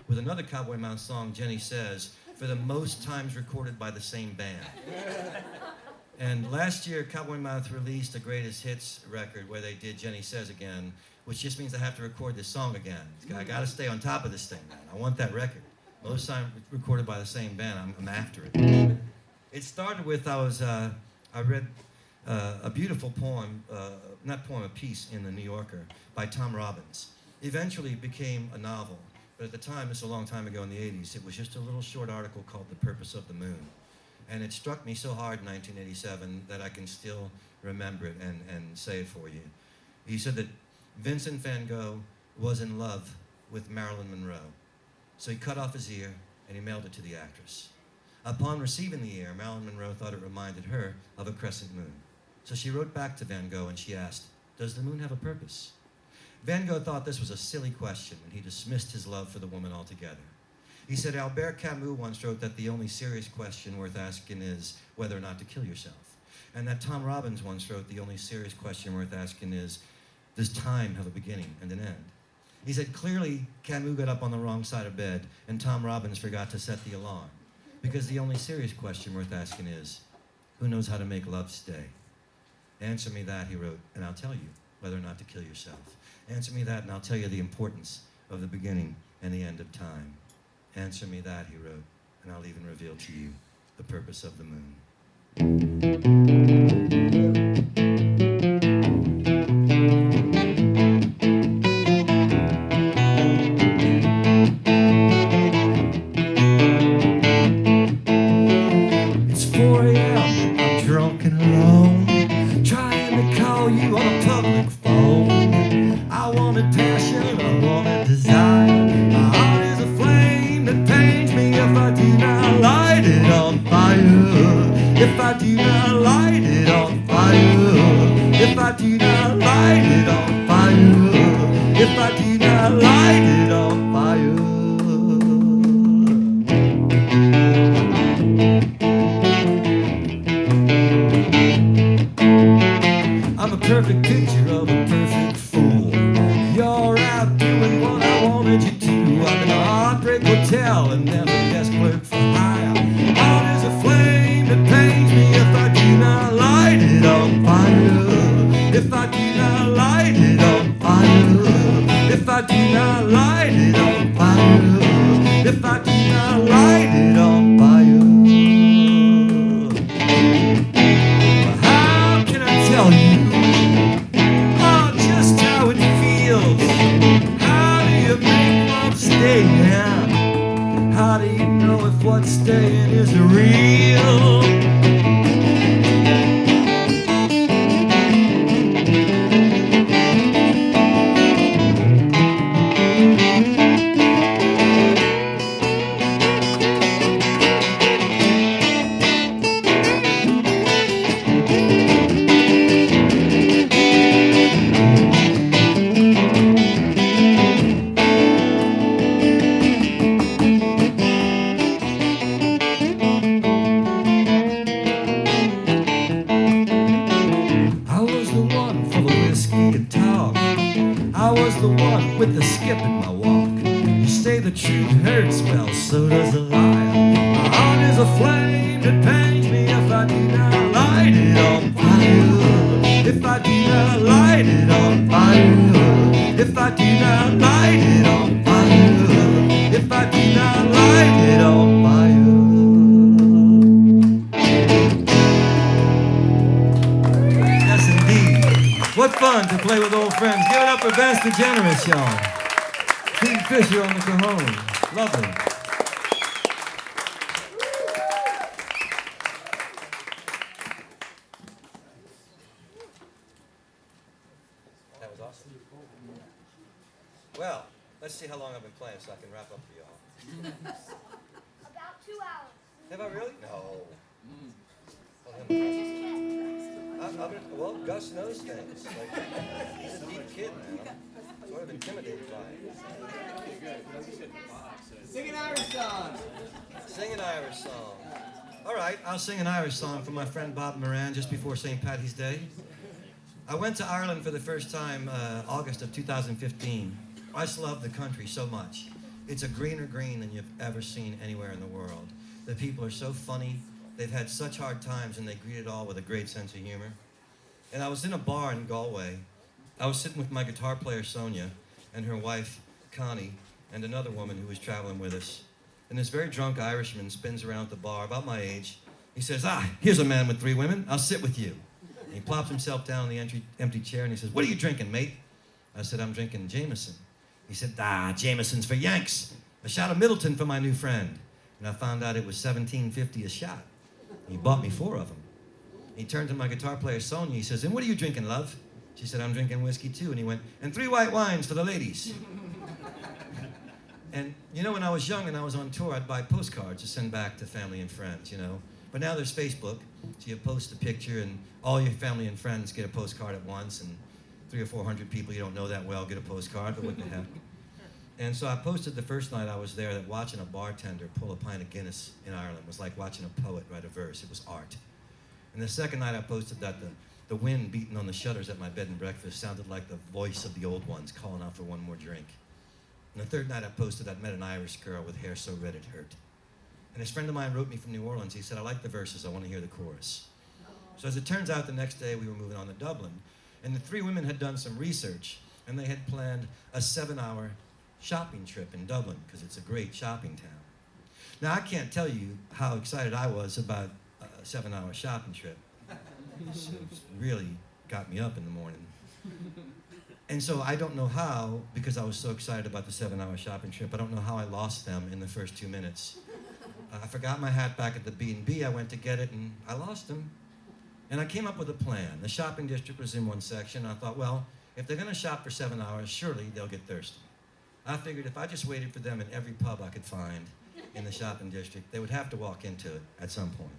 with another Cowboy Mouth song, Jenny Says, for the most times recorded by the same band. And last year, Cowboy Mouth released a greatest hits record where they did Jenny Says again, which just means I have to record this song again. I got to stay on top of this thing, man. I want that record. Most time recorded by the same band, I'm after it. It started with I read a beautiful poem, a piece in the New Yorker by Tom Robbins. Eventually it became a novel, but at the time, this was a long time ago in the 80s, it was just a little short article called The Purpose of the Moon. And it struck me so hard in 1987 that I can still remember it and say it for you. He said that Vincent van Gogh was in love with Marilyn Monroe. So he cut off his ear and he mailed it to the actress. Upon receiving the ear, Marilyn Monroe thought it reminded her of a crescent moon. So she wrote back to Van Gogh and she asked, "Does the moon have a purpose?" Van Gogh thought this was a silly question and he dismissed his love for the woman altogether. He said Albert Camus once wrote that the only serious question worth asking is whether or not to kill yourself. And that Tom Robbins once wrote the only serious question worth asking is, does time have a beginning and an end? He said clearly Camus got up on the wrong side of bed and Tom Robbins forgot to set the alarm. Because the only serious question worth asking is, who knows how to make love stay? Answer me that, he wrote, and I'll tell you whether or not to kill yourself. Answer me that and I'll tell you the importance of the beginning and the end of time. Answer me that, he wrote, and I'll even reveal to you the purpose of the moon. It's 4 a.m., I'm drunk and alone, trying to call you on a public phone. I want a passion, I want a desire. My heart is a flame that pains me if I do not light it on fire. If I do not light it on fire. If I do not light it on fire. If I do not light it on fire. I'm a perfect picture of a perfect fool. You're out doing what I wanted you to. I'm in a heartbreak hotel and never desk clerk for hire. Heart is a flame that pains me if I do not light it on fire. If I do not light it on fire. If I do not light it on fire. If I do not light it on fire. How can I tell you? Oh, just how it feels. How do you make love stay now? How do you know if what's staying is real? I was the one with the skip in my walk. You say the truth hurts, well, so does a liar. My heart is a flame that pains me if I do not light it on fire. If I do not light it on fire. If I do not light it on fire. If I do not light it on fire. Yes, indeed. What fun to play with old friends. Give it up for Vance the Generous, y'all. Pete Fisher on the cajon. Lovely. That was awesome. Well, let's see how long I've been playing so I can wrap up for y'all. About 2 hours. Have I really? No. Well, Gus knows things. Like, he's a deep kid, man. I'm sort of intimidated by it. Sing an Irish song. Sing an Irish song. All right, I'll sing an Irish song for my friend Bob Moran just before St. Paddy's Day. I went to Ireland for the first time August of 2015. I just love the country so much. It's a greener green than you've ever seen anywhere in the world. The people are so funny. They've had such hard times, and they greet it all with a great sense of humor. And I was in a bar in Galway. I was sitting with my guitar player, Sonia, and her wife, Connie, and another woman who was traveling with us. And this very drunk Irishman spins around the bar, about my age. He says, here's a man with 3 women. I'll sit with you. And he plops himself down in the empty chair, and he says, what are you drinking, mate? I said, I'm drinking Jameson. He said, Jameson's for Yanks. A shot of Middleton for my new friend. And I found out it was $17.50 a shot. And he bought me 4 of them. He turned to my guitar player, Sonia. He says, and what are you drinking, love? She said, I'm drinking whiskey too. And he went, and 3 white wines for the ladies. And, you know, when I was young and I was on tour, I'd buy postcards to send back to family and friends, you know. But now there's Facebook, so you post a picture and all your family and friends get a postcard at once, and 300 or 400 people you don't know that well get a postcard, but what the heck. And so I posted the first night I was there that watching a bartender pull a pint of Guinness in Ireland was like watching a poet write a verse. It was art. And the second night I posted that the wind beating on the shutters at my bed and breakfast sounded like the voice of the old ones calling out for one more drink. And the third night I posted I'd met an Irish girl with hair so red it hurt. And this friend of mine wrote me from New Orleans. He said, I like the verses, I want to hear the chorus. So as it turns out, the next day we were moving on to Dublin, and the 3 women had done some research, and they had planned a 7-hour shopping trip in Dublin, because it's a great shopping town. Now, I can't tell you how excited I was about a 7-hour shopping trip. So it really got me up in the morning. And so I don't know how, because I was so excited about the 7-hour shopping trip, I don't know how I lost them in the first 2 minutes. I forgot my hat back at the B&B. I went to get it, and I lost them. And I came up with a plan. The shopping district was in one section. I thought, well, if they're going to shop for 7 hours, surely they'll get thirsty. I figured if I just waited for them in every pub I could find in the shopping district, they would have to walk into it at some point.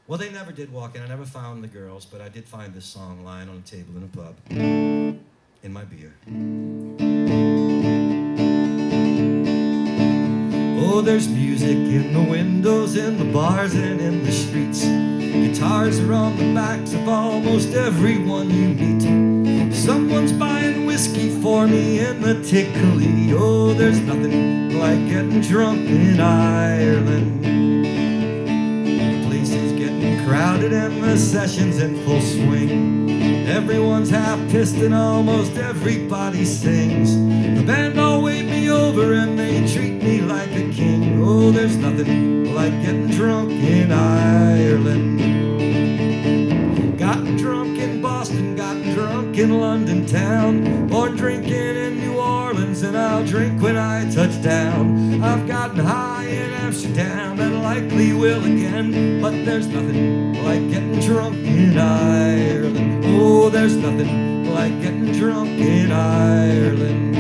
Well, they never did walk in. I never found the girls, but I did find this song lying on a table in a pub in my beer. Oh, there's music in the windows, in the bars, and in the streets. Guitars are on the backs of almost everyone you meet. Someone's buying whiskey for me in the Tickly. Oh, there's nothing like getting drunk in Ireland. The place is getting crowded and the session's in full swing. Everyone's half pissed and almost everybody sings. The band all wave me over and they treat me like a king. Oh, there's nothing like getting drunk in Ireland. Gotten drunk in Boston, gotten drunk in London town, or drinking in New Orleans, and I'll drink when I touch down. I've gotten high in Amsterdam and likely will again, but there's nothing like getting drunk in Ireland. Oh, there's nothing like getting drunk in Ireland.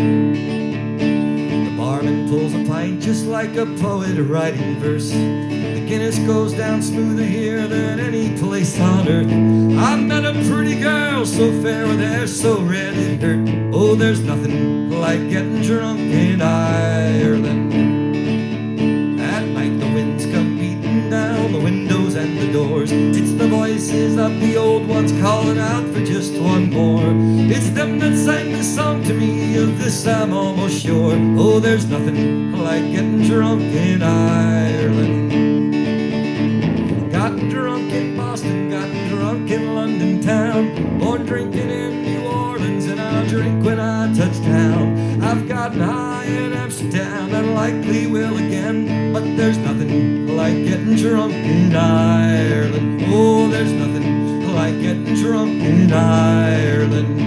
The barman pulls a pint just like a poet writing verse. The Guinness goes down smoother here than any place on earth. I've met a pretty girl so fair with hair so red it hurt. Oh, there's nothing like getting drunk in Ireland. At night the winds come beating down the windows and the doors. It's the voices of the old ones calling out for just one more. It's them that sang this song to me, of this I'm almost sure. Oh, there's nothing like getting drunk in Ireland. Gotten drunk in Boston, gotten drunk in London town, or drinking in New Orleans, and I'll drink when I touch down. I've gotten high in Amsterdam and likely will again, but there's nothing like getting drunk in Ireland. Oh, there's nothing like getting drunk in Ireland.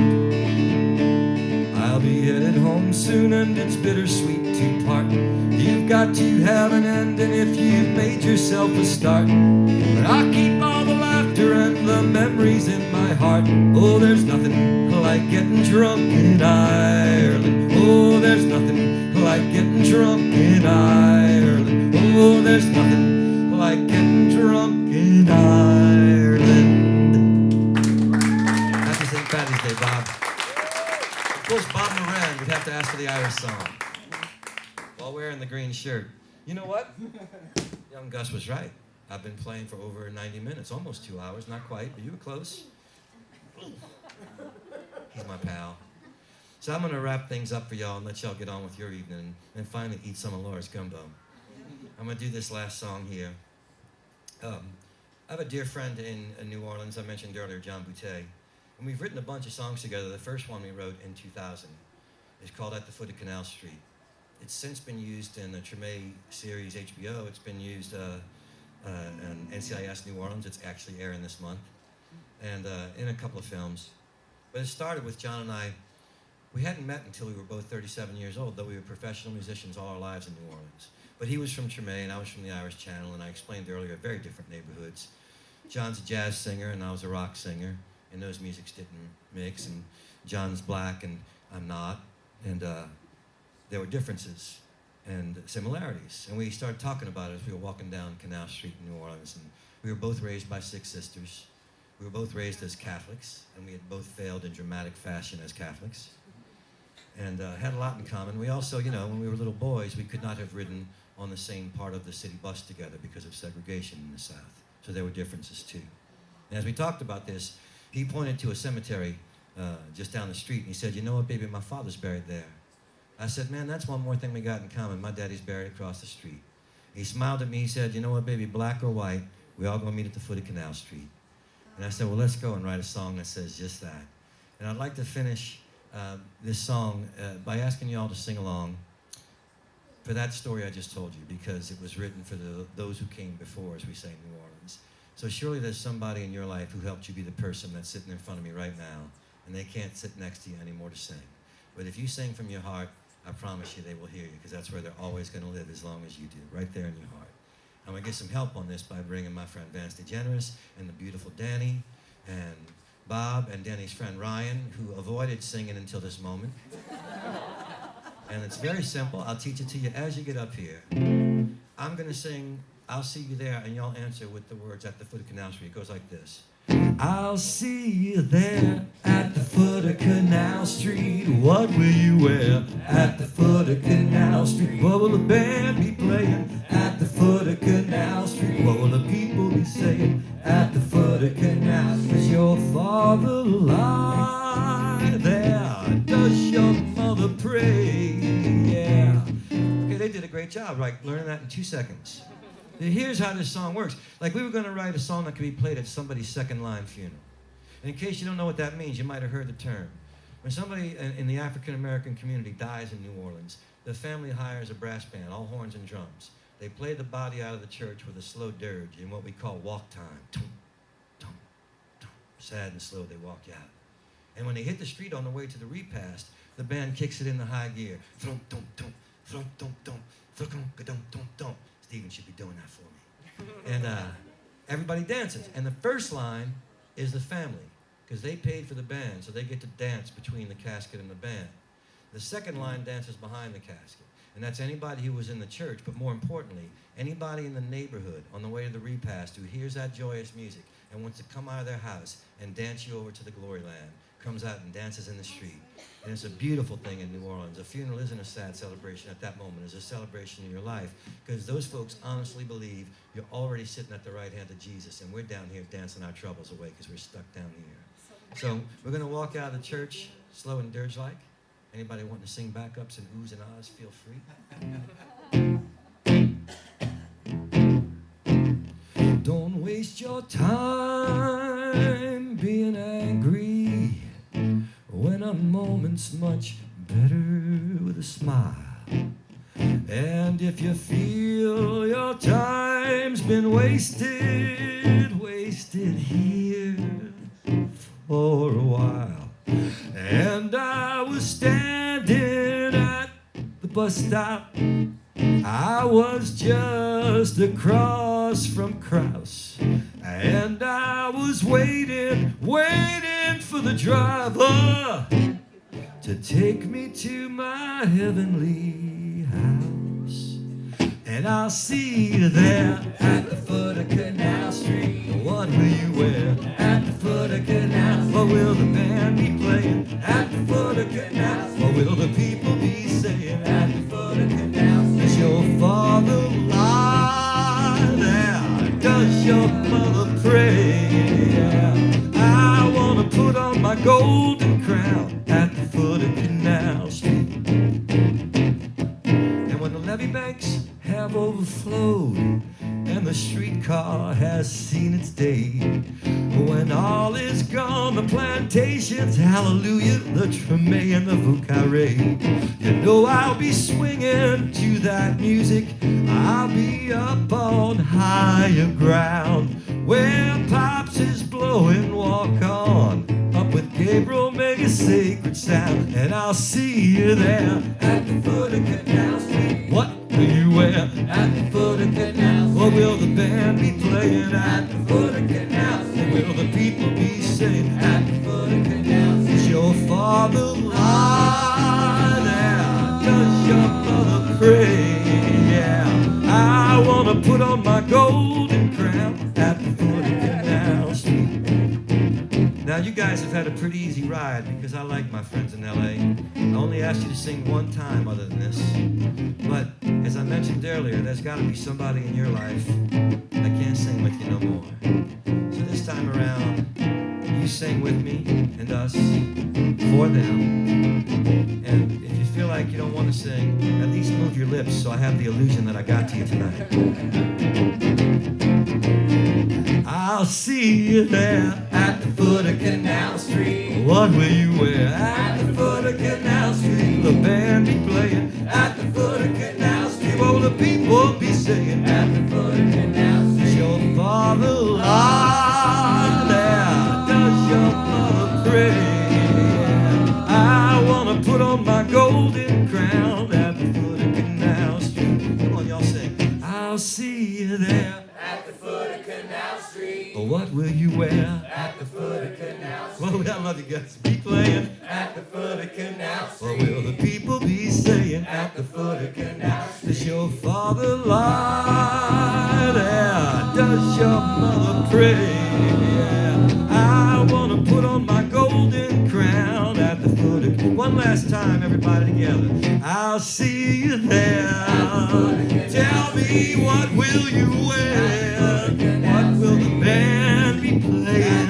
I'll be headed home soon and it's bittersweet to part. You've got to have an ending if you've made yourself a start. But I'll keep all the laughter and the memories in my heart. Oh, there's nothing like getting drunk in Ireland. Oh, there's nothing like getting drunk in Ireland. Oh, there's nothing like getting drunk in Ireland. Happy St. Paddy's Day, Bob. Of course, Bob Moran, we'd have to ask for the Irish song while wearing the green shirt. You know what? Young Gus was right. I've been playing for over 90 minutes, almost 2 hours, not quite, but you were close. He's my pal. So I'm going to wrap things up for y'all and let y'all get on with your evening and finally eat some of Laura's gumbo. I'm going to do this last song here. I have a dear friend in New Orleans, I mentioned earlier, John Boutte, and we've written a bunch of songs together. The first one we wrote in 2000 is called At the Foot of Canal Street. It's since been used in the Treme series HBO. It's been used on NCIS New Orleans. It's actually airing this month, and in a couple of films. But it started with John and I. We hadn't met until we were both 37 years old, though we were professional musicians all our lives in New Orleans. But he was from Treme, and I was from the Irish Channel, and I explained earlier, very different neighborhoods. John's a jazz singer, and I was a rock singer, and those musics didn't mix, and John's black, and I'm not, and there were differences and similarities. And we started talking about it as we were walking down Canal Street in New Orleans, and we were both raised by 6 sisters. We were both raised as Catholics, and we had both failed in dramatic fashion as Catholics. And had a lot in common. We also, you know, when we were little boys, we could not have ridden on the same part of the city bus together because of segregation in the South. So there were differences too. And as we talked about this, he pointed to a cemetery just down the street, and he said, "You know what, baby, my father's buried there." I said, "Man, that's one more thing we got in common. My daddy's buried across the street." He smiled at me, he said, "You know what, baby, black or white, we all gonna meet at the foot of Canal Street." And I said, "Well, let's go and write a song that says just that." And I'd like to finish this song by asking you all to sing along for that story I just told you, because it was written for those who came before, as we say in New Orleans. So surely there's somebody in your life who helped you be the person that's sitting in front of me right now, and they can't sit next to you anymore to sing. But if you sing from your heart, I promise you they will hear you, because that's where they're always going to live as long as you do, right there in your heart. I'm going to get some help on this by bringing my friend Vance DeGeneres and the beautiful Danny and Bob and Danny's friend Ryan, who avoided singing until this moment. And it's very simple. I'll teach it to you as you get up here. I'm going to sing, "I'll see you there," and y'all answer with the words "At the Foot of Canal Street." It goes like this. I'll see you there at the foot of Canal Street. What will you wear at the foot of Canal Street? What will the band be playing at the foot of Canal Street? What will the people be saying at the foot of Canal Street? Does your father lie there? Does your mother pray? Yeah. Okay, they did a great job, right? Learning that in 2 seconds. Here's how this song works. Like, we were going to write a song that could be played at somebody's second line funeral. And in case you don't know what that means, you might have heard the term. When somebody in the African-American community dies in New Orleans, the family hires a brass band, all horns and drums. They play the body out of the church with a slow dirge in what we call walk time. Tum, tum, tum. Sad and slow, they walk out. And when they hit the street on the way to the repast, the band kicks it in the high gear. Thrum, tum, tum, thrum, tum, tum, thrum, tum, tum, tum. Steven should be doing that for me. And everybody dances. And the first line is the family, because they paid for the band, so they get to dance between the casket and the band. The second line dances behind the casket. And that's anybody who was in the church, but more importantly, anybody in the neighborhood on the way to the repast who hears that joyous music and wants to come out of their house and dance you over to the glory land, comes out and dances in the street. And it's a beautiful thing in New Orleans. A funeral isn't a sad celebration at that moment. It's a celebration in your life, because those folks honestly believe you're already sitting at the right hand of Jesus, and we're down here dancing our troubles away because we're stuck down here. So we're going to walk out of the church slow and dirge-like. Anybody wanting to sing backups and oohs and ahs, feel free. Don't waste your time being angry when a moment's much better with a smile. And if you feel your time's been wasted here for a while. And I was standing at the bus stop. I was just across from Krause. And I was waiting for the driver to take me to my heavenly house. And I'll see you there at the foot of Canal Street. What will you wear at the foot of Canal Street? What will the band be playing at the foot of Canal Street? What will the people be saying at the foot of Canal Street? Does your father lie there? Does your mother pray? I want to put on my golden crown at the foot of Canal have overflowed, and the streetcar has seen its day. When all is gone, the plantations, hallelujah, the Treme and the Vucare. You know I'll be swinging to that music. I'll be up on higher ground, where Pops is blowing Walk On, up with Gabriel, make a sacred sound. And I'll see you there at the foot of Canal Street. What will you wear at the foot of Canal Street? Or will the band be playing at the foot of Canal Street? Will the people be singing at the foot of Canal Street? Is your father lie there? Does your mother pray? Yeah, I wanna put on my golden crown at the foot of Canal Street. Now, you guys have had a pretty easy ride because I like my friends in LA. I only asked you to sing one time other than this. But as I mentioned earlier, there's got to be somebody in your life that can't sing with you no more. So this time around, you sing with me and us for them. And if you feel like you don't want to sing, at least move your lips so I have the illusion that I got to you tonight. I'll see you there at the foot of Canal Street. What will you wear at the foot of Canal Street? Will the band be playing at the foot of Canal Street? Will the people be singing at the foot of Canal Street? Does your father lie there? Does your mother pray? I want to put on my golden crown at the foot of Canal Street. Come on, y'all sing. I'll see you there at the foot of Canal Street. What will you wear at the foot of Canal Street? Well, I love you guys. Be playing at the foot of Canal Street. Or will the people be saying at the foot of Canal Street? Does your father lie there? Does your mother pray? Yeah. I want to put on my golden crown at the foot of... One last time, everybody together. I'll see you there. Tell me, what will you wear? What will the band be playing?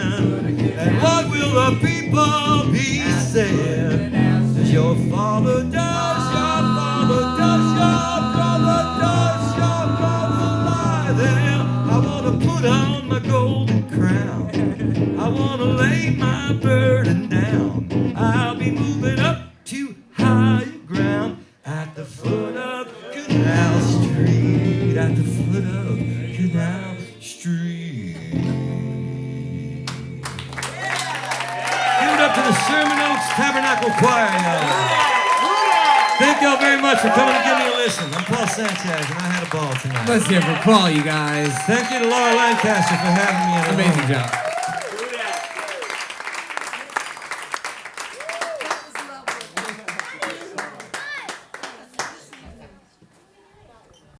And what will the people be saying? Does your father, does your father, does your brother, does your brother lie there? I want to put on my golden crown. I want to lay my burden down. I'll be moving up to higher ground at the foot of Canal Street. At the foot of Canal Street. Give it up to the Sherman Oaks Tabernacle Choir, y'all. Thank y'all very much for coming to give me a listen. I'm Paul Sanchez, and I had a ball tonight. Let's hear it for Paul, you guys. Thank you to Laura Lancaster for having me. Amazing job.